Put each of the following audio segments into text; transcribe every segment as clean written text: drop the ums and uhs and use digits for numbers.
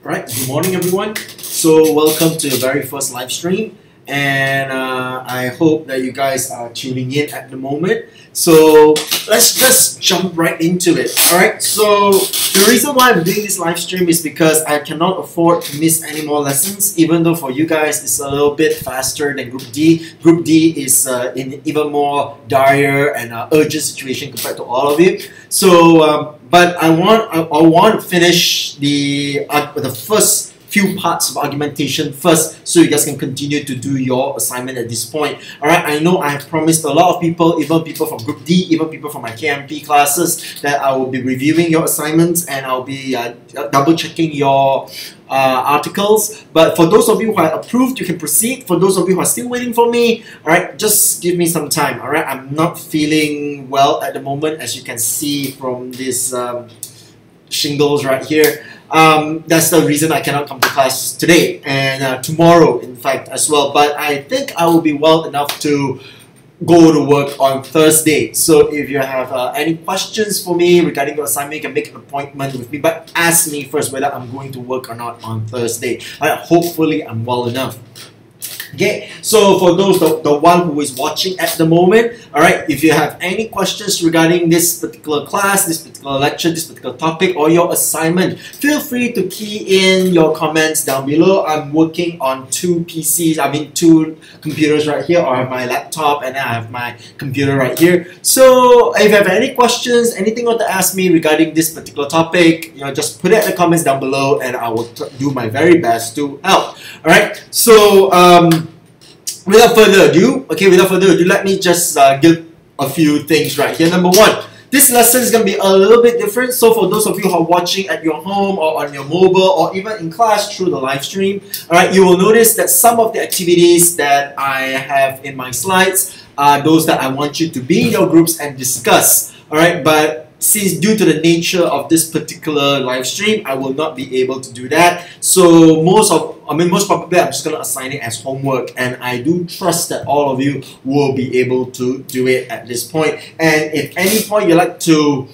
Alright, good morning everyone. So welcome to the very first live stream, and I hope that you guys are tuning in at the moment. So let's just jump right into it. Alright, so the reason why I'm doing this live stream is because I cannot afford to miss any more lessons, even though for you guys it's a little bit faster than Group D. Group D is in even more dire and urgent situation compared to all of you. So but I want to finish the first few parts of argumentation first, so you guys can continue to do your assignment at this point. Alright, I know I have promised a lot of people, even people from Group D, even people from my KMP classes, that I will be reviewing your assignments and I'll be double checking your articles. But for those of you who are approved, you can proceed. For those of you who are still waiting for me, alright, just give me some time. Alright, I'm not feeling well at the moment, as you can see from this shingles right here. That's the reason I cannot come to class today and tomorrow, in fact, as well. But I think I will be well enough to go to work on Thursday. So if you have any questions for me regarding your assignment, you can make an appointment with me. But ask me first whether I'm going to work or not on Thursday. Hopefully, I'm well enough. Okay, so for those, the one who is watching at the moment, alright, if you have any questions regarding this particular class, this particular lecture, this particular topic, or your assignment, feel free to key in your comments down below. I'm working on two computers right here, or I have my laptop and I have my computer right here. So if you have any questions, anything you want to ask me regarding this particular topic, just put it in the comments down below and I will do my very best to help. Alright, so without further ado, let me just give a few things right here. Number one, this lesson is going to be a little bit different. So for those of you who are watching at your home or on your mobile or even in class through the live stream, alright, you will notice that some of the activities that I have in my slides are those that I want you to be in your groups and discuss. Alright, but since due to the nature of this particular live stream, I will not be able to do that. So most probably I'm just going to assign it as homework, and I do trust that all of you will be able to do it at this point. And if any point you'd like to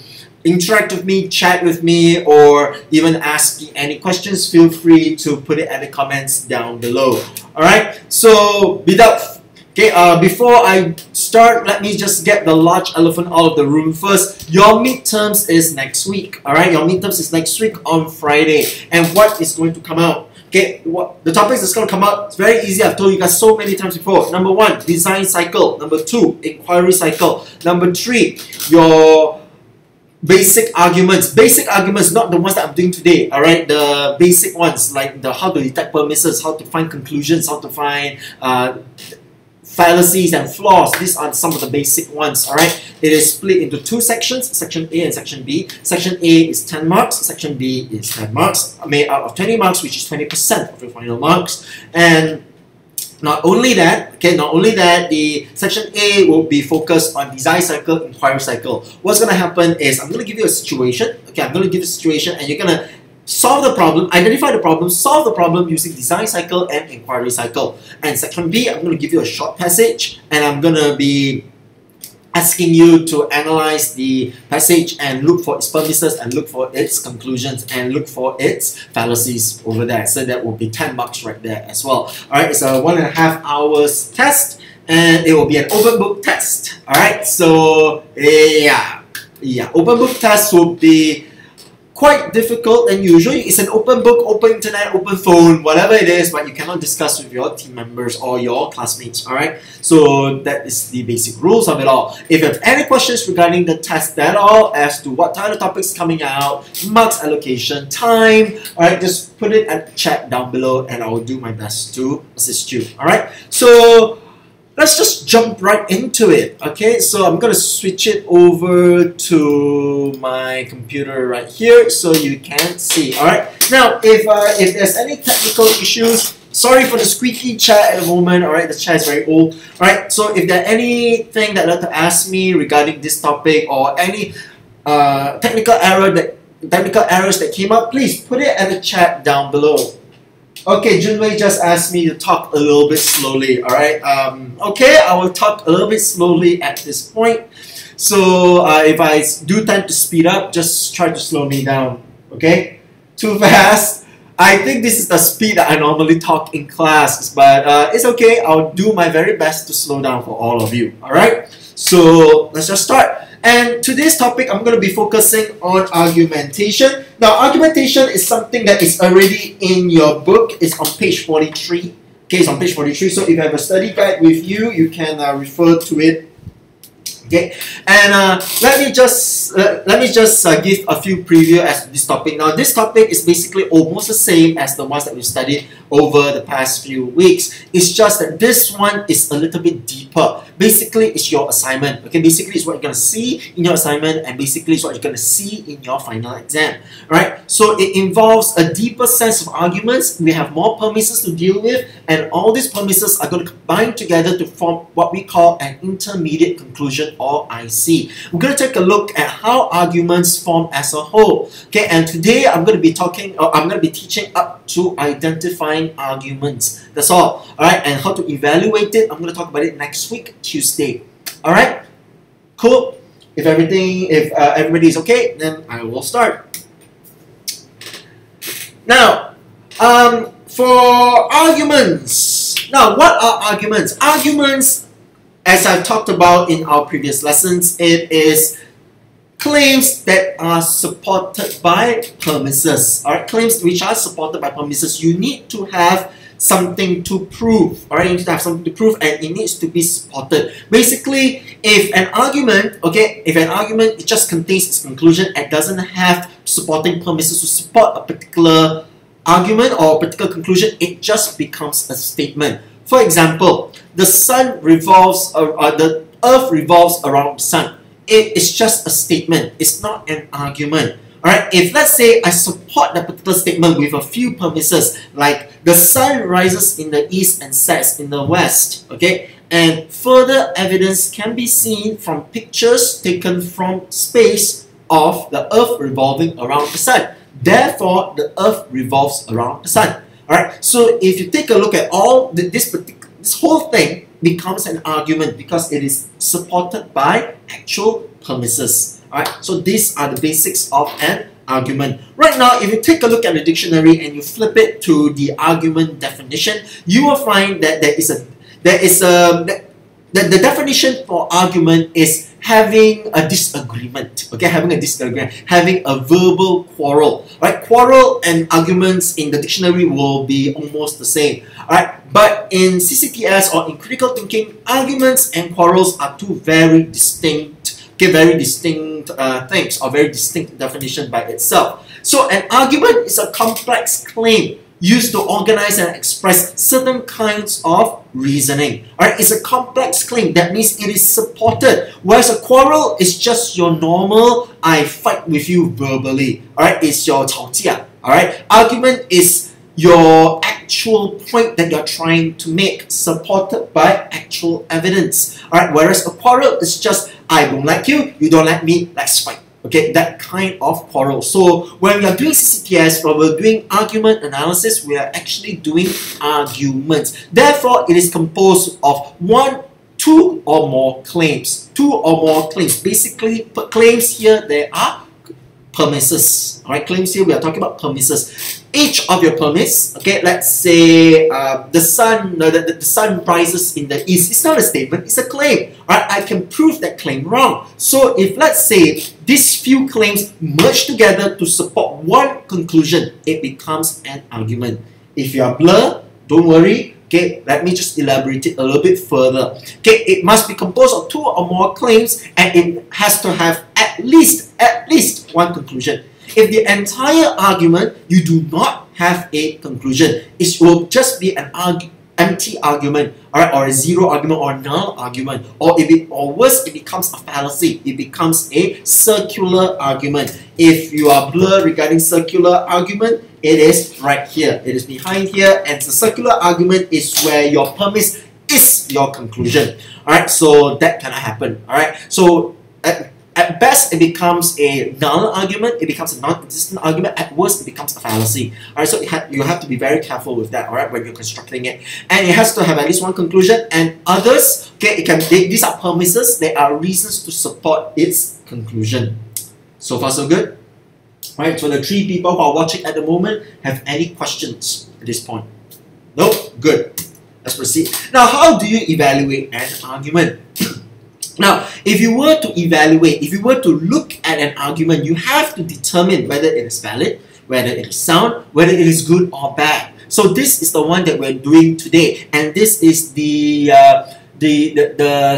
interact with me, chat with me, or even ask me any questions, feel free to put it in the comments down below. Alright, so before I start, let me just get the large elephant out of the room first. Your midterms is next week. Alright, your midterms is next week on Friday. And what is going to come out? Okay, the topics that's going to come out, it's very easy. I've told you guys so many times before. Number one, design cycle. Number two, inquiry cycle. Number three, your basic arguments. Basic arguments, not the ones that I'm doing today. Alright, the basic ones, like the how to detect premises, how to find conclusions, how to find fallacies and flaws. These are some of the basic ones. Alright, it is split into two sections, section A and section B. Section A is 10 marks, section B is 10 marks, made out of 20 marks, which is 20% of your final marks. And not only that, the section A will be focused on design cycle, inquiry cycle. What's going to happen is I'm going to give you a situation. Okay, I'm going to give you a situation and you're going to solve the problem, identify the problem, solve the problem using design cycle and inquiry cycle. And section B, I'm going to give you a short passage and I'm going to be asking you to analyze the passage and look for its premises and look for its conclusions and look for its fallacies over there. So that will be 10 marks right there as well. Alright, it's a 1.5 hours test and it will be an open book test. Alright, so yeah, open book test will be quite difficult, and usually it's an open book, open internet, open phone, whatever it is, but you cannot discuss with your team members or your classmates. Alright, so that is the basic rules of it all. If you have any questions regarding the test at all, as to what kind of topics coming out, marks allocation, time, alright, just put it at the chat down below and I will do my best to assist you. Alright, so let's just jump right into it. Okay, so I'm going to switch it over to my computer right here so you can see. Alright, now if there's any technical issues, sorry for the squeaky chair at the moment. Alright, the chair is very old. Alright, so if there's anything that you'd like to ask me regarding this topic or any technical errors that came up, please put it in the chat down below. Okay, Junwei just asked me to talk a little bit slowly, alright? Okay, I will talk a little bit slowly at this point. So if I do tend to speed up, just try to slow me down, okay? Too fast, I think this is the speed that I normally talk in class, but it's okay. I'll do my very best to slow down for all of you. Alright? So let's just start. And today's topic, I'm going to be focusing on argumentation. Now, argumentation is something that is already in your book. It's on page 43. Okay, it's on page 43. So if you have a study guide with you, you can refer to it. Okay, and let me just give a few preview as to this topic. Now, this topic is basically almost the same as the ones that we've studied over the past few weeks. It's just that this one is a little bit deeper. Basically, it's your assignment. Okay, basically, it's what you're going to see in your assignment, and basically, it's what you're going to see in your final exam. Right? So it involves a deeper sense of arguments. We have more premises to deal with, and all these premises are going to combine together to form what we call an intermediate conclusion, or IC. We're going to take a look at how arguments form as a whole. Okay, and today I'm going to be teaching up to identifying arguments. That's all. Alright, and how to evaluate it, I'm going to talk about it next week, Tuesday. Alright? Cool. If everybody is okay, then I will start. Now, for arguments. Now, what are arguments? Arguments, as I've talked about in our previous lessons, it is claims that are supported by premises. Alright, claims which are supported by premises. You need to have something to prove. Alright, you need to have something to prove, and it needs to be supported. Basically, if an argument it just contains its conclusion and doesn't have supporting premises to support a particular argument or a particular conclusion, it just becomes a statement. For example, the earth revolves around the sun. It is just a statement. It's not an argument. Alright, if let's say I support that particular statement with a few premises, like the sun rises in the east and sets in the west, okay, and further evidence can be seen from pictures taken from space of the earth revolving around the sun. Therefore, the earth revolves around the sun. Alright, so if you take a look at all this whole thing becomes an argument because it is supported by actual premises. Alright, so these are the basics of an argument. Right now, if you take a look at the dictionary and you flip it to the argument definition, you will find that the definition for argument is having a disagreement. Okay, having a verbal quarrel. Right, quarrel and arguments in the dictionary will be almost the same. Alright, but in CCTS or in critical thinking, arguments and quarrels are two very distinct things, or very distinct definition by itself. So an argument is a complex claim used to organize and express certain kinds of reasoning. Alright, it's a complex claim. That means it is supported. Whereas a quarrel is just your normal, I fight with you verbally. Alright, it's your 吵架. Alright, argument is your actual point that you're trying to make, supported by actual evidence. Alright, whereas a quarrel is just, I don't like you, you don't like me, let's fight. Okay, that kind of quarrel. So when we are doing CCTS, when we're doing argument analysis, we are actually doing arguments. Therefore, it is composed of two or more claims. Basically, claims here, there are premises. Alright, claims here, we are talking about premises. Each of your premise, okay, let's say the sun rises in the east. It's not a statement, it's a claim. Alright, I can prove that claim wrong. So if let's say these few claims merge together to support one conclusion, it becomes an argument. If you are blur, don't worry. Okay, let me just elaborate it a little bit further. Okay, it must be composed of two or more claims, and it has to have at least one conclusion. If the entire argument you do not have a conclusion, it will just be an empty argument, alright, or a zero argument or a null argument, or worse, it becomes a fallacy. It becomes a circular argument. If you are blurred regarding circular argument, it is right here. It is behind here, and the circular argument is where your premise is your conclusion. Alright, so that cannot happen. Alright, so at best, it becomes a null argument, it becomes a non-existent argument, at worst, it becomes a fallacy. Alright, so you have to be very careful with that, alright, when you're constructing it. And it has to have at least one conclusion, and others, okay, these are premises, there are reasons to support its conclusion. So far, so good? Right, so the 3 people who are watching at the moment, have any questions at this point? No? Good. Let's proceed. Now, how do you evaluate an argument? Now, if you were to evaluate, if you were to look at an argument, you have to determine whether it is valid, whether it is sound, whether it is good or bad. So this is the one that we're doing today, and this is the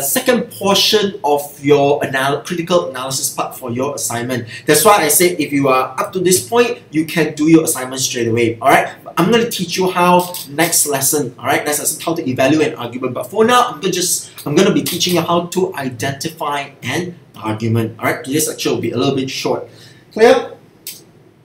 second portion of your critical analysis part for your assignment. That's why I said if you are up to this point, you can do your assignment straight away. Alright, I'm going to teach you how next lesson. Alright, next lesson how to evaluate an argument. But for now, I'm going to be teaching you how to identify an argument. Alright, today's lecture will be a little bit short. Clear?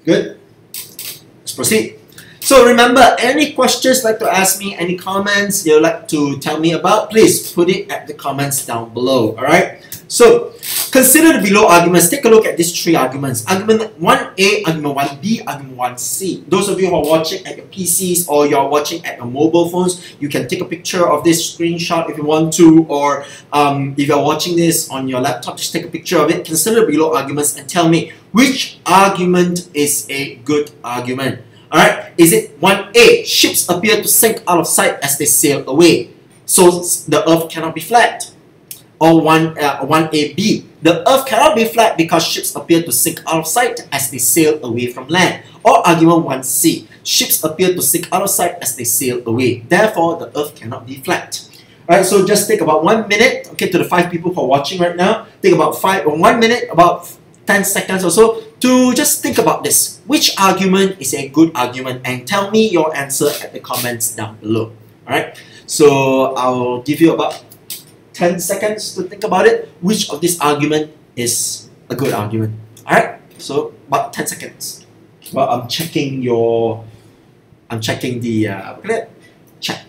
Good. Let's proceed. So remember, any questions like to ask me, any comments you'd like to tell me about, please put it at the comments down below. Alright? So consider the below arguments. Take a look at these 3 arguments. Argument 1A, argument 1B, argument 1C. Those of you who are watching at your PCs or you're watching at your mobile phones, you can take a picture of this screenshot if you want to, or if you're watching this on your laptop, just take a picture of it. Consider the below arguments and tell me which argument is a good argument. Alright, is it 1A, ships appear to sink out of sight as they sail away, so the earth cannot be flat? Or 1AB, the earth cannot be flat because ships appear to sink out of sight as they sail away from land? Or argument 1C, ships appear to sink out of sight as they sail away, therefore the earth cannot be flat. Alright, so just take about 1 minute, okay, to the 5 people who are watching right now, take about 1 minute, about 10 seconds or so, to just think about this. Which argument is a good argument? And tell me your answer at the comments down below. Alright, so I'll give you about 10 seconds to think about it. Which of this argument is a good argument? Alright, so about 10 seconds. Well, I'm checking the chat.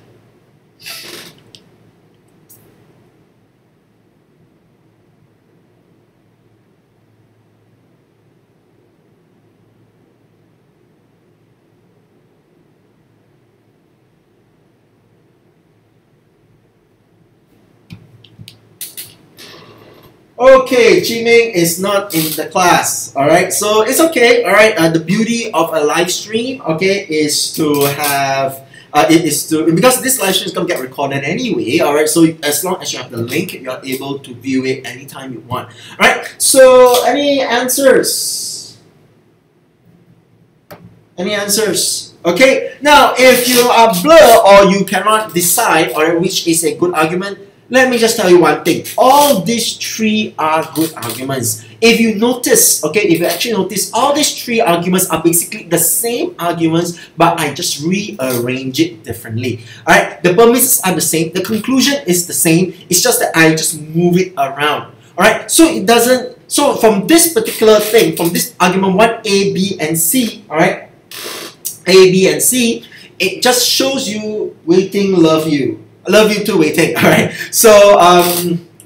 Okay, Chiming is not in the class. Alright, so it's okay. Alright, the beauty of a live stream, okay, is to have because this live stream is going to get recorded anyway. Alright, so as long as you have the link, you're able to view it anytime you want. Alright, so any answers? Any answers? Okay, now if you are blur or you cannot decide which is a good argument, let me just tell you one thing. All these 3 are good arguments. If you notice, okay, if you actually notice, all these 3 arguments are basically the same arguments, but I just rearrange it differently. Alright, the premises are the same, the conclusion is the same, it's just that I just move it around. Alright, so it doesn't, so from this particular thing, from this argument 1A, B, and C, alright, A, B, and C, it just shows you waiting, love you. I love you too, waiting. Alright, so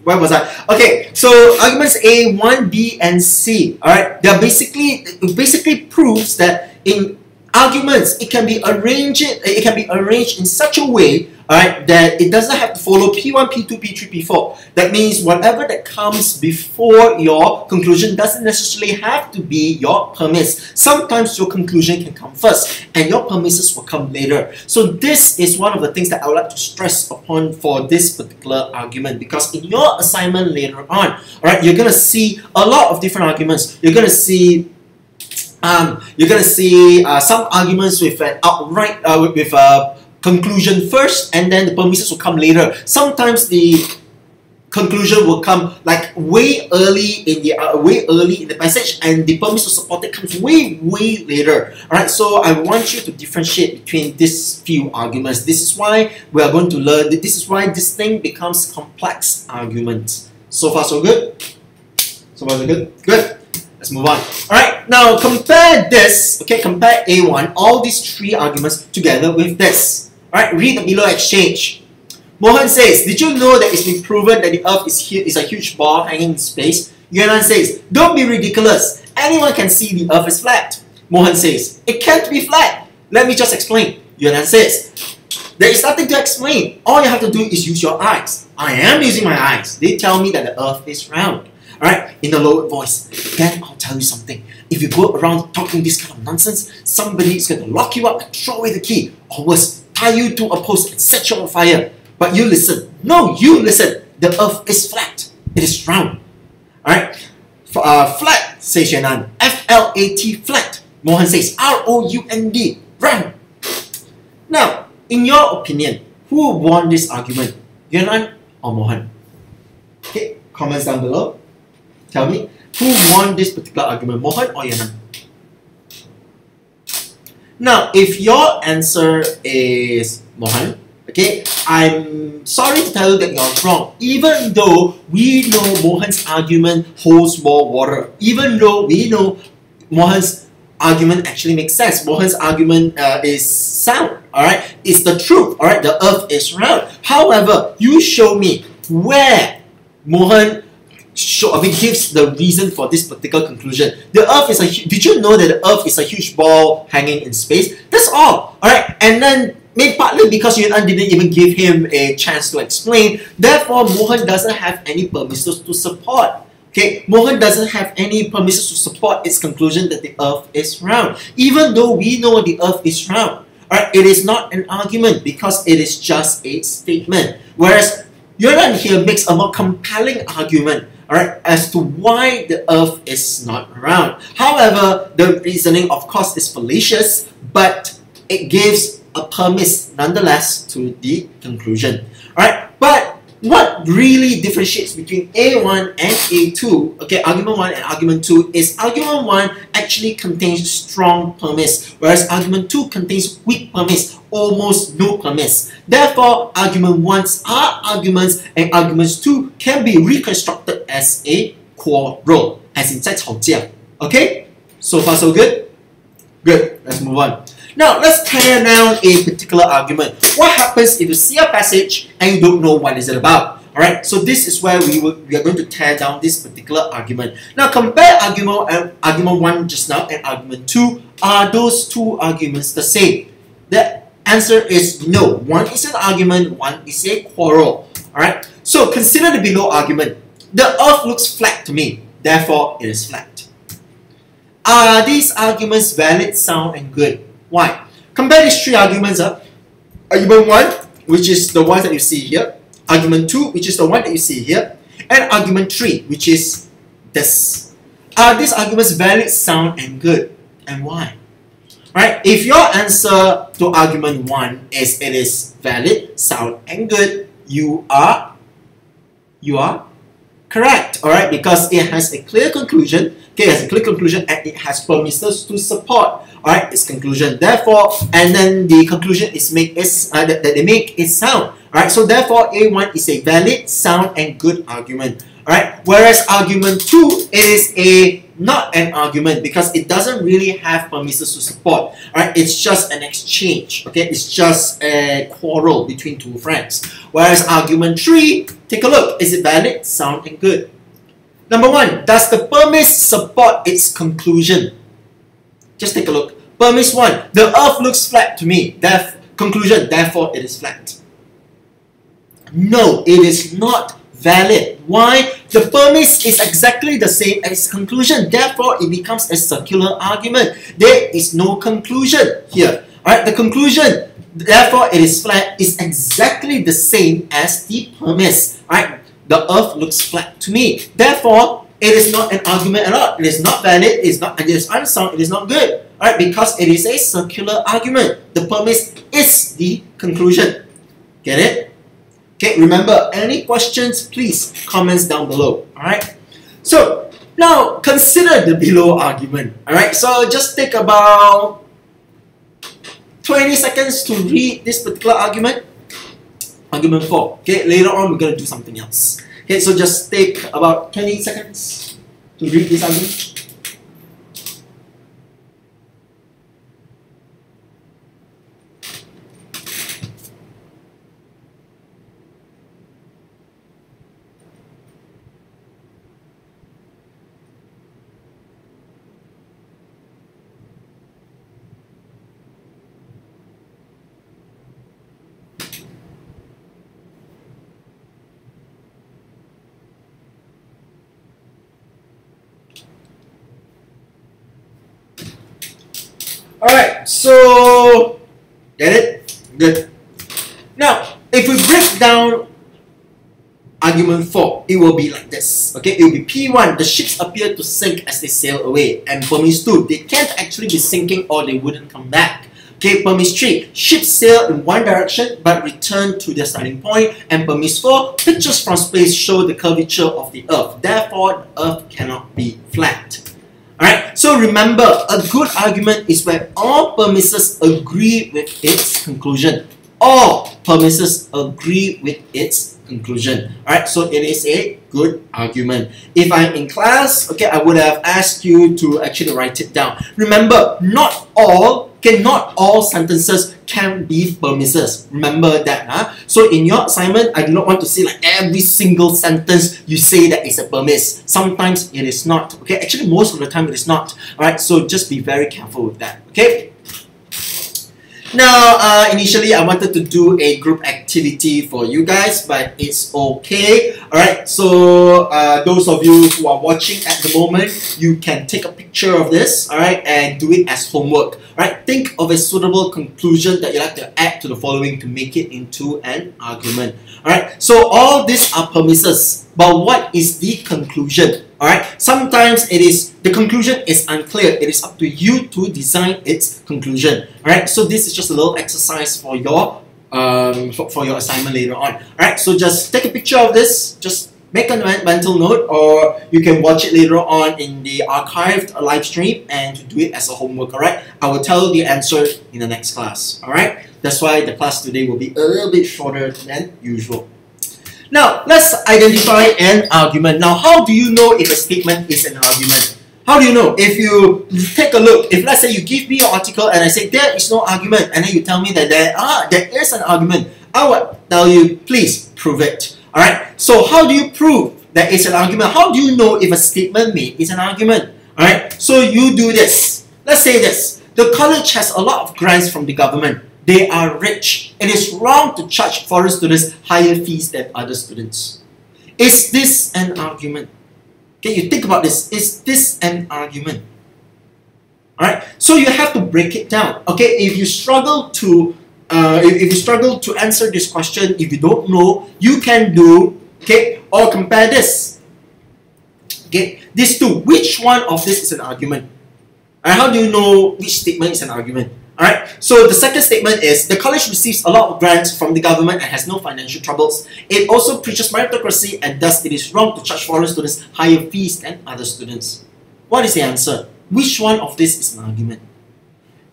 where was I? Okay, so arguments A, 1, B, and C. Alright, they're it basically proves that in arguments it can be arranged in such a way, alright, that it doesn't have to follow P1, P2, P3, P4. That means whatever that comes before your conclusion doesn't necessarily have to be your premise. Sometimes your conclusion can come first and your premises will come later. So this is one of the things that I would like to stress upon for this particular argument, because in your assignment later on, alright, you're going to see a lot of different arguments. You're going to see some arguments with an outright with a conclusion first, and then the premises will come later. Sometimes the conclusion will come like way early in the passage, and the premise to support it comes way later. Alright, so I want you to differentiate between these few arguments. This is why we are going to learn. This is why this thing becomes complex arguments. So far, so good. So far, so good. Good. Let's move on. Alright, now compare this, okay, compare A1, all these 3 arguments together with this. Alright, read the below exchange. Mohan says, did you know that it's been proven that the earth is a huge ball hanging in space? Yuanan says, don't be ridiculous. Anyone can see the earth is flat. Mohan says, it can't be flat. Let me just explain. Yuanan says, there is nothing to explain. All you have to do is use your eyes. I am using my eyes. They tell me that the earth is round. Alright, in a lowered voice. Then I'll tell you something. if you go around talking this kind of nonsense, somebody is going to lock you up and throw away the key, or worse, tie you to a post and set you on fire. But you listen. No, you listen. The earth is flat. It is round. Alright? Flat, says Yuan. F-L-A-T, flat. Mohan says R-O-U-N-D, round. Now, in your opinion, who won this argument? Yuan or Mohan? Okay, comments down below. Tell me, who won this particular argument, Mohan or Yuan? Now, if your answer is Mohan, okay, I'm sorry to tell you that you're wrong. Even though we know Mohan's argument holds more water, even though we know Mohan's argument actually makes sense, Mohan's argument is sound, alright? It's the truth, alright? The earth is round. However, you show me where Mohan gives the reason for this particular conclusion. The earth is did you know that the earth is a huge ball hanging in space? That's all, alright? And then partly because Yuan didn't even give him a chance to explain, therefore Mohan doesn't have any premises to support. Okay, Mohan doesn't have any premises to support its conclusion that the earth is round. Even though we know the earth is round, alright, it is not an argument because it is just a statement. Whereas Yuan here makes a more compelling argument, alright, as to why the earth is not round. However, the reasoning of course is fallacious, but it gives a premise nonetheless to the conclusion. Alright, but what really differentiates between A1 and A2, okay, argument 1 and argument 2, is argument 1 actually contains strong premise, whereas argument 2 contains weak premise, almost no premise. Therefore, argument 1s are arguments and arguments 2 can be reconstructed as a quarrel, as in 在吵架. Okay? So far so good? Good. Let's move on. Now, let's tear down a particular argument. What happens if you see a passage and you don't know what is it about? Alright, so this is where we are going to tear down this particular argument. Now, compare argument 1 just now and argument 2. Are those two arguments the same? The answer is no. One is an argument, one is a quarrel. Alright, so consider the below argument. The earth looks flat to me, therefore it is flat. Are these arguments valid, sound, and good? Why? Compare these three arguments. Argument 1, which is the one that you see here. Argument 2, which is the one that you see here. And argument 3, which is this. Are these arguments valid, sound, and good? And why? Right? If your answer to argument 1 is it is valid, sound, and good, you are correct. Alright? Because it has a clear conclusion. Okay, it has a clear conclusion and it has premises to support, alright, its conclusion. Therefore, and then the conclusion is that they make is sound. Alright, so therefore A1 is a valid, sound, and good argument. Alright, whereas argument 2 is not an argument because it doesn't really have premises to support. Alright, it's just an exchange. Okay, it's just a quarrel between two friends. Whereas argument 3, take a look, is it valid, sound, and good? Number 1, does the premise support its conclusion? Just take a look. Premise 1, the earth looks flat to me. Conclusion, therefore it is flat. No, it is not valid. Why? The premise is exactly the same as conclusion. Therefore, it becomes a circular argument. There is no conclusion here. Alright, the conclusion, therefore it is flat, is exactly the same as the premise. Alright, the earth looks flat to me. Therefore, it is not an argument at all. It is not valid, it is unsound, it is not good. Alright, because it is a circular argument. The premise is the conclusion. Get it? Okay, remember, any questions, please comments down below. Alright? So, now consider the below argument. Alright, so just take about 20 seconds to read this particular argument. Argument 4. Okay, later on we're going to do something else. Okay, so just take about 20 seconds to read this argument. Alright, so get it? Good. Now, if we break down argument 4, it will be like this. Okay, it will be P1, the ships appear to sink as they sail away. And premise 2, they can't actually be sinking or they wouldn't come back. Okay, premise 3, ships sail in one direction but return to their starting point. And premise 4, pictures from space show the curvature of the Earth. Therefore, the Earth cannot be flat. Alright, so remember, a good argument is where all premises agree with its conclusion. All premises agree with its conclusion. Alright, so it is a good argument. If I'm in class, okay, I would have asked you to actually write it down. Remember, not all sentences can be premises. Remember that. So in your assignment, I do not want to see like every single sentence you say that is a premise. Sometimes it is not. Okay, actually most of the time it is not. Alright, so just be very careful with that. Okay. Now, initially I wanted to do a group activity for you guys, but it's okay. Alright, so those of you who are watching at the moment, you can take a picture of this, alright, and do it as homework. Alright, think of a suitable conclusion that you like to add to the following to make it into an argument. Alright, so all these are premises, but what is the conclusion? Alright, sometimes the conclusion is unclear. It is up to you to design its conclusion. Alright, so this is just a little exercise for your assignment later on. Alright, so just take a picture of this, just make a mental note, or you can watch it later on in the archived live stream and do it as a homework. Alright, I will tell you the answer in the next class. Alright, that's why the class today will be a little bit shorter than usual. Now, let's identify an argument. Now, how do you know if a statement is an argument? How do you know? If you take a look, if let's say you give me an article and I say there is no argument, and then you tell me that there is an argument, I would tell you, please prove it. Alright, so how do you prove that it's an argument? How do you know if a statement made is an argument? Alright, so you do this. Let's say this. The college has a lot of grants from the government. They are rich. It is wrong to charge foreign students higher fees than other students. Is this an argument? Okay, you think about this. Is this an argument? Alright, so you have to break it down. Okay, if you struggle to answer this question, if you don't know, you can do, okay, or compare this. Okay, these two. Which one of this is an argument? And how do you know which statement is an argument? Alright, so the second statement is the college receives a lot of grants from the government and has no financial troubles. It also preaches meritocracy and thus it is wrong to charge foreign students higher fees than other students. What is the answer? Which one of this is an argument?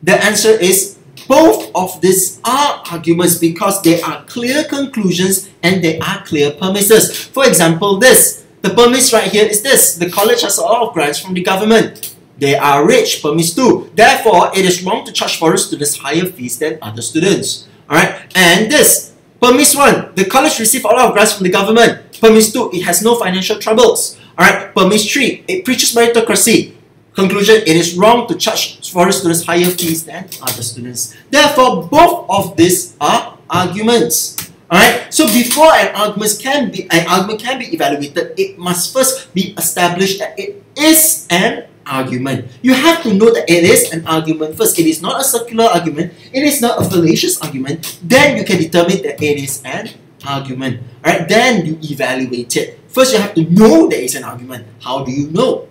The answer is both of these are arguments because they are clear conclusions and they are clear premises. For example, this. The premise right here is this. The college has a lot of grants from the government. They are rich, premise 2. Therefore, it is wrong to charge foreign students higher fees than other students. Alright, and this, premise 1. The college receives a lot of grants from the government. Premise 2. It has no financial troubles. Alright, premise 3. It preaches meritocracy. Conclusion, it is wrong to charge foreign students higher fees than other students. Therefore, both of these are arguments. Alright, so before an argument can be evaluated, it must first be established that it is an argument. You have to know that it is an argument first. It is not a circular argument. It is not a fallacious argument. Then you can determine that it is an argument. Alright, then you evaluate it. First, you have to know that it's an argument. How do you know?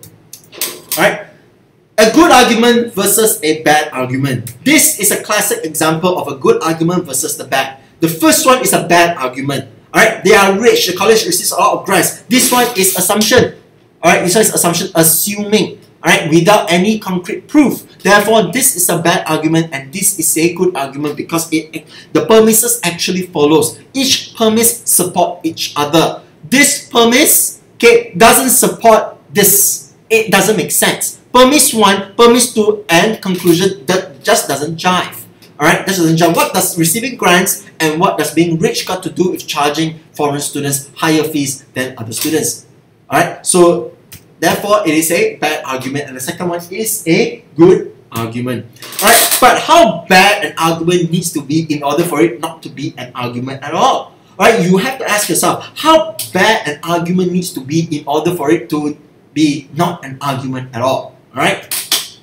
Alright, a good argument versus a bad argument. This is a classic example of a good argument versus the bad. The first one is a bad argument. Alright, they are rich. The college receives a lot of grants. This one is assumption. Alright, this one is assumption, assuming. Alright, without any concrete proof. Therefore, this is a bad argument and this is a good argument because the premises actually follows. Each premise support each other. This premise, okay, doesn't support this. It doesn't make sense. Premise 1, premise 2, and conclusion that just doesn't jive. Alright, this doesn't jive. What does receiving grants and what does being rich got to do with charging foreign students higher fees than other students? Alright, so therefore, it is a bad argument, and the second one is a good argument. Alright, but how bad an argument needs to be in order for it not to be an argument at all? Alright, you have to ask yourself, how bad an argument needs to be in order for it to be not an argument at all? Alright,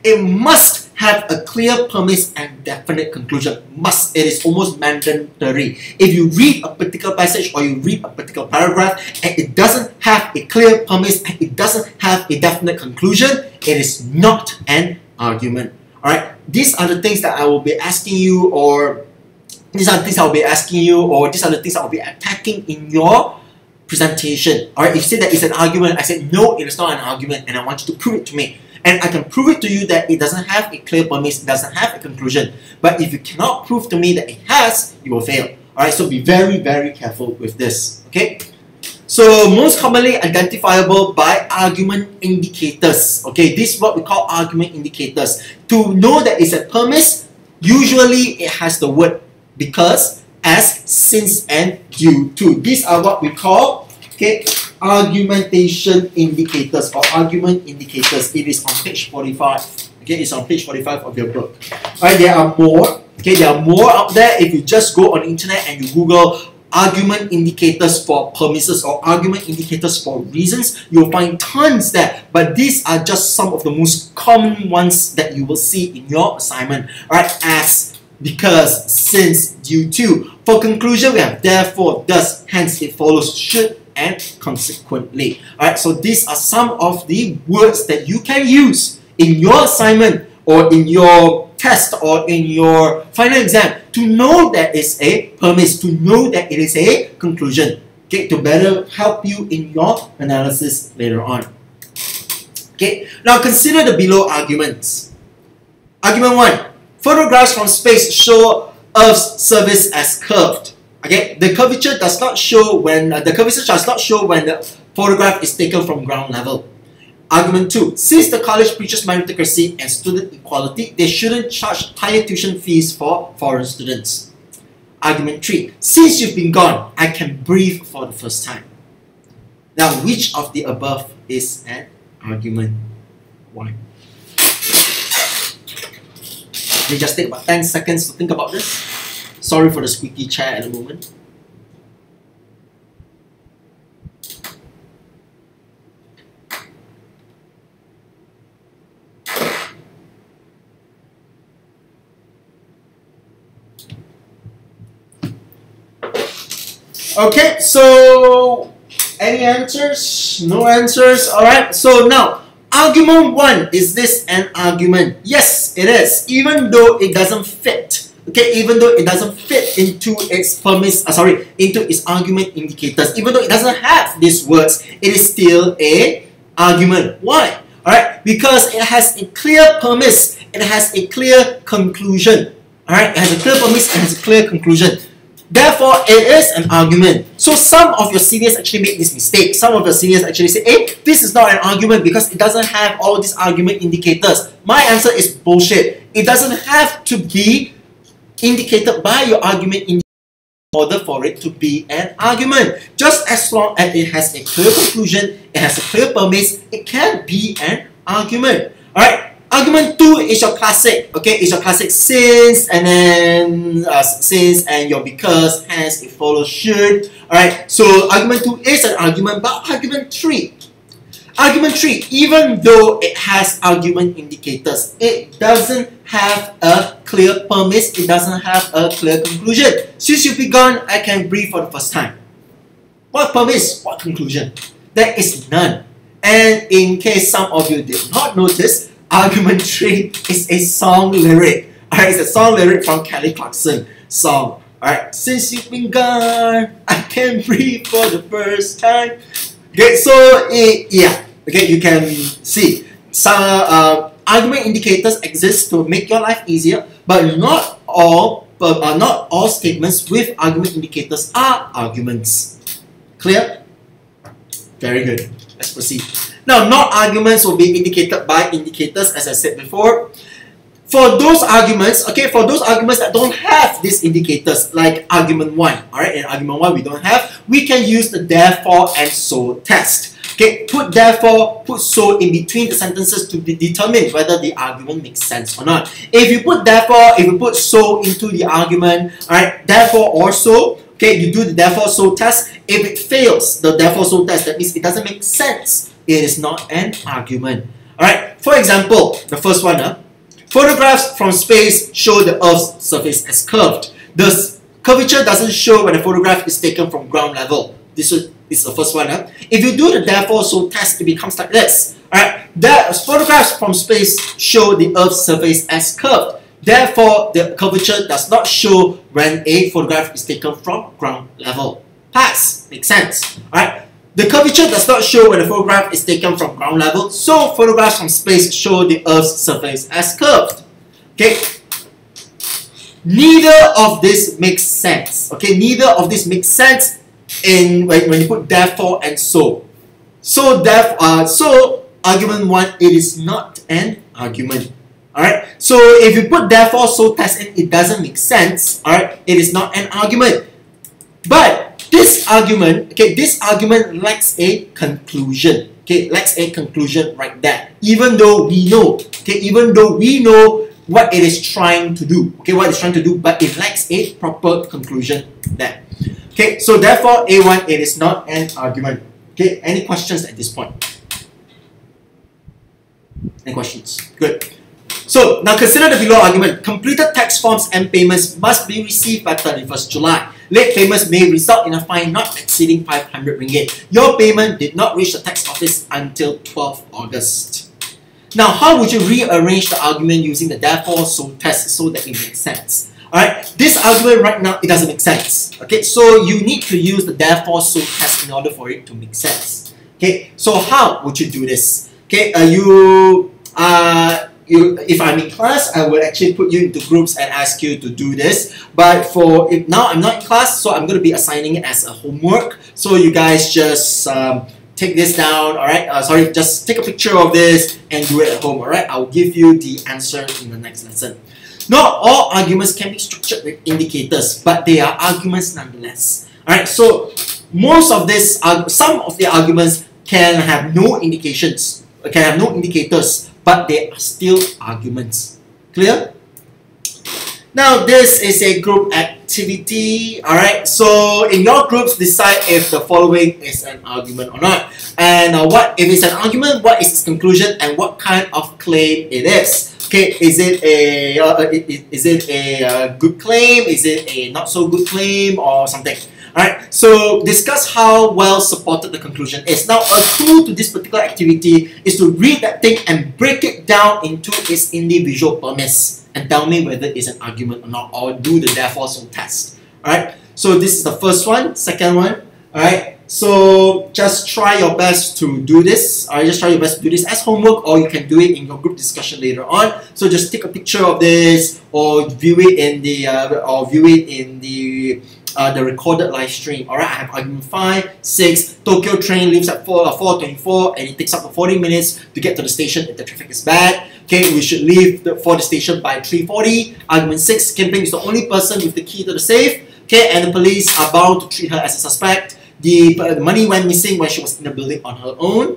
it must have a clear premise and definite conclusion. Must. It is almost mandatory. If you read a particular passage or you read a particular paragraph and it doesn't have a clear premise and it doesn't have a definite conclusion, it is not an argument. Alright, these are the things that I will be asking you, or these are the things I will be asking you, or these are the things I will be attacking in your presentation. Alright, if you say that it's an argument, I said no, it is not an argument, and I want you to prove it to me. And I can prove it to you that it doesn't have a clear premise, it doesn't have a conclusion. But if you cannot prove to me that it has, you will fail. Alright, so be very, very careful with this. Okay? So most commonly identifiable by argument indicators. Okay, this is what we call argument indicators. To know that it's a premise, usually it has the word because, as, since, and due to. These are what we call, okay, argumentation indicators or argument indicators. It is on page 45. Okay, it's on page 45 of your book. Alright, there are more. Okay, there are more out there. If you just go on the internet and you Google argument indicators for premises or argument indicators for reasons, you'll find tons there. But these are just some of the most common ones that you will see in your assignment. Alright, as, because, since, due to. For conclusion, we have therefore, thus, hence, it follows, should, and consequently. Alright, so these are some of the words that you can use in your assignment or in your test or in your final exam to know that it's a premise, to know that it is a conclusion, okay, to better help you in your analysis later on. Okay, now consider the below arguments. Argument 1. Photographs from space show Earth's surface as curved. Okay, the curvature does not show when the photograph is taken from ground level. Argument 2. Since the college preaches meritocracy and student equality, they shouldn't charge higher tuition fees for foreign students. Argument 3. Since you've been gone, I can breathe for the first time. Now, which of the above is an argument? Why? You just take about 10 seconds to think about this. Sorry for the squeaky chair at the moment. Okay, so any answers? No answers? Alright, so now argument 1, is this an argument? Yes, it is, even though it doesn't fit. Okay, even though it doesn't fit into its premise, into its argument indicators, even though it doesn't have these words, it is still a argument. Why? Alright, because it has a clear premise, it has a clear conclusion. Alright, it has a clear premise and has a clear conclusion. Therefore, it is an argument. So some of your seniors actually make this mistake. Some of your seniors actually say, hey, this is not an argument because it doesn't have all these argument indicators. My answer is bullshit. It doesn't have to be indicated by your argument in order for it to be an argument. Just as long as it has a clear conclusion, it has a clear premise, it can be an argument. Alright? Argument 2 is your classic, okay? It's your classic since and then since and your because, hence it follows should. Alright, so argument 2 is an argument, but argument 3, even though it has argument indicators, it doesn't have a clear premise, it doesn't have a clear conclusion. Since you've begun, I can breathe for the first time. What premise? What conclusion? There is none. And in case some of you did not notice, argument 3 is a song lyric. Alright, it's a song lyric from Kelly Clarkson song. Alright, since you've been gone, I can breathe for the first time. Okay, so yeah, okay, you can see some argument indicators exist to make your life easier, but not all statements with argument indicators are arguments. Clear? Very good. Let's proceed. Now, not arguments will be indicated by indicators, as I said before. For those arguments, okay, for those arguments that don't have these indicators, like argument 1, alright, in argument 1 we don't have, we can use the therefore and so test. Okay, put therefore, put so in between the sentences to determine whether the argument makes sense or not. If you put therefore, if you put so into the argument, alright, therefore or so, okay, you do the therefore so test. If it fails the therefore so test, that means it doesn't make sense. It is not an argument. Alright, for example, the first one, Photographs from space show the Earth's surface as curved. The curvature doesn't show when a photograph is taken from ground level. This is the first one. If you do the therefore so test, it becomes like this. Alright, photographs from space show the Earth's surface as curved. Therefore, the curvature does not show when a photograph is taken from ground level. Pass. Makes sense. Alright. The curvature does not show when a photograph is taken from ground level, so photographs from space show the Earth's surface as curved. Okay. Neither of this makes sense. Okay, neither of this makes sense in when you put therefore and so. So argument 1, it is not an argument. Alright, so if you put therefore so test in, it doesn't make sense. Alright, it is not an argument. But this argument, okay, this argument lacks a conclusion. Okay, lacks a conclusion right there. Even though we know, okay, even though we know what it is trying to do, okay, what it's trying to do, but it lacks a proper conclusion there. Okay, so therefore A1, it is not an argument. Okay, any questions at this point? Any questions? Good. So now consider the below argument. Completed tax forms and payments must be received by 31st July. Late payments may result in a fine not exceeding 500 ringgit. Your payment did not reach the tax office until 12th August. Now, how would you rearrange the argument using the therefore so test so that it makes sense? Alright, this argument right now, it doesn't make sense. Okay, so you need to use the therefore so test in order for it to make sense. Okay, so how would you do this? Okay, if I'm in class, I will actually put you into groups and ask you to do this. But if now I'm not in class, so I'm going to be assigning it as a homework. So you guys just take this down, alright? Just take a picture of this and do it at home, alright? I'll give you the answer in the next lesson. Not all arguments can be structured with indicators, but they are arguments nonetheless. Alright, so some of the arguments can have no indications, can have no indicators, but they are still arguments. Clear? Now this is a group activity. Alright, so in your groups, decide if the following is an argument or not. And if it's an argument, what is its conclusion and what kind of claim it is. Okay, is it a good claim? Is it a not so good claim or something? Alright, so discuss how well supported the conclusion is. Now, a clue to this particular activity is to read that thing and break it down into its individual premise and tell me whether it's an argument or not, or do the therefore so test. Alright, so this is the first one. Second one, alright, so just try your best to do this. Alright, just try your best to do this as homework, or you can do it in your group discussion later on. So just take a picture of this, or view it in the recorded live stream. Alright, I have argument 5, 6. Tokyo train leaves at 4:24 and it takes up to 40 minutes to get to the station if the traffic is bad. Okay, we should leave for the station by 3:40. Argument 6. Kim Ping is the only person with the key to the safe. Okay, and the police are bound to treat her as a suspect. The money went missing when she was in the building on her own.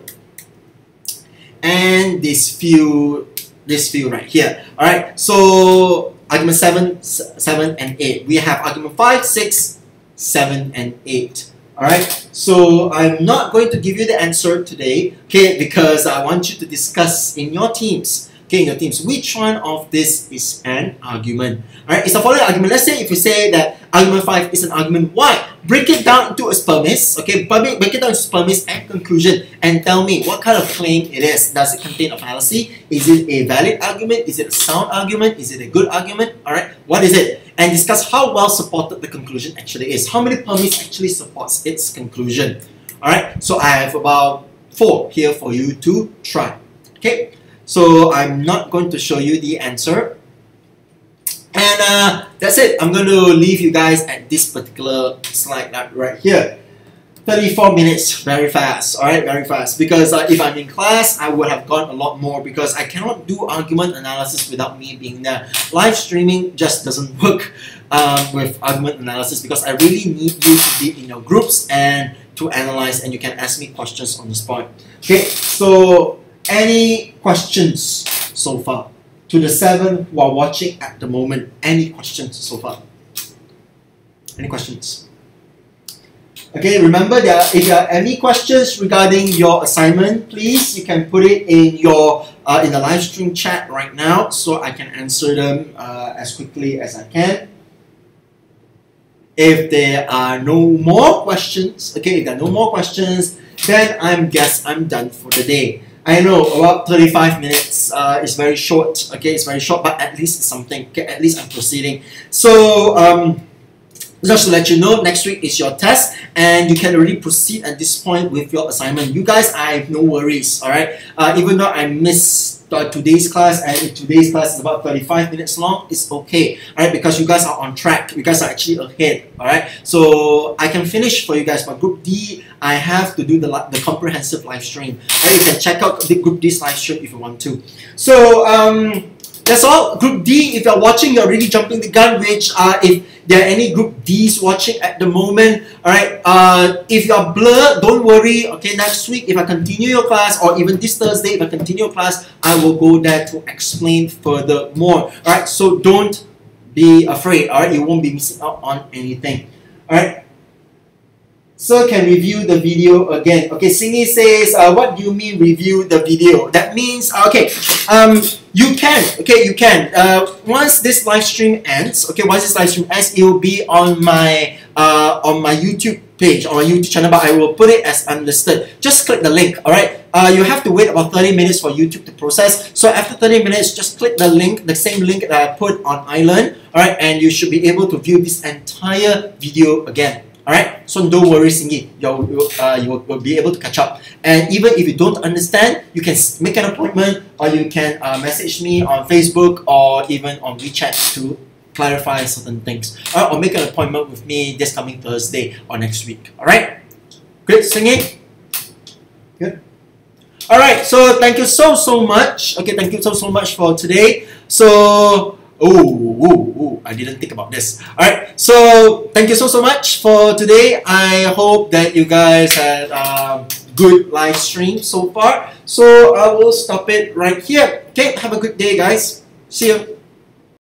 And this few right here. Alright, so argument 7 and 8. We have argument 5, 6, 7, and 8. Alright, so I'm not going to give you the answer today, okay, because I want you to discuss in your teams. Okay, in your teams, which one of this is an argument? Alright, it's the following argument. Let's say if you say that argument 5 is an argument, why? Break it down into its premise, okay, break it down into its premise and conclusion, and tell me what kind of claim it is. Does it contain a fallacy? Is it a valid argument? Is it a sound argument? Is it a good argument? Alright, what is it? And discuss how well supported the conclusion actually is. How many premise actually supports its conclusion? Alright, so I have about 4 here for you to try. Okay, so I'm not going to show you the answer. And that's it. I'm going to leave you guys at this particular slide right here. 34 minutes, very fast, alright, very fast. Because if I'm in class, I would have gone a lot more because I cannot do argument analysis without me being there. Live streaming just doesn't work with argument analysis because I really need you to be in your groups and to analyze, and you can ask me questions on the spot. Okay, so any questions so far? To the 7 who are watching at the moment, any questions so far? Any questions? Okay, remember that if there are any questions regarding your assignment, please, you can put it in your in the live stream chat right now, so I can answer them as quickly as I can. If there are no more questions, okay, if there are no more questions, then I'm done for the day. I know about 35 minutes is very short, okay, it's very short, but at least it's something, okay, at least I'm proceeding. So, just to let you know, next week is your test, and you can already proceed at this point with your assignment. You guys, I have no worries, alright? Even though I missed today's class, and if today's class is about 35 minutes long, it's okay, alright? Because you guys are on track, you guys are actually ahead, alright? So, I can finish for you guys, but Group D, I have to do the comprehensive live stream. Right? You can check out the Group D's live stream if you want to. So, that's all. Group D, if you're watching, you're really jumping the gun, which if there are any Group D's watching at the moment, alright, if you're blurred, don't worry, okay, next week, if I continue your class, or even this Thursday, if I continue your class, I will go there to explain further more, alright, so don't be afraid, alright, you won't be missing out on anything, alright. So can review the video again. Okay, Cindy says, what do you mean review the video? That means, okay, you can. Once this live stream ends, okay, once this live stream ends, it will be on my YouTube page, on my YouTube channel, but I will put it as unlisted. Just click the link, alright? You have to wait about 30 minutes for YouTube to process. So after 30 minutes, just click the link, the same link that I put on Island, alright, and you should be able to view this entire video again. Alright, so don't worry, Singi, you will be able to catch up. And even if you don't understand, you can make an appointment, or you can message me on Facebook or even on WeChat to clarify certain things. Alright, or make an appointment with me this coming Thursday or next week. Alright, good, Singi? Good. Alright, so thank you so much. Okay, thank you so much for today. So, I didn't think about this. Alright, so thank you so much for today. I hope that you guys had good live stream so far. So I will stop it right here. Okay, have a good day, guys. See you.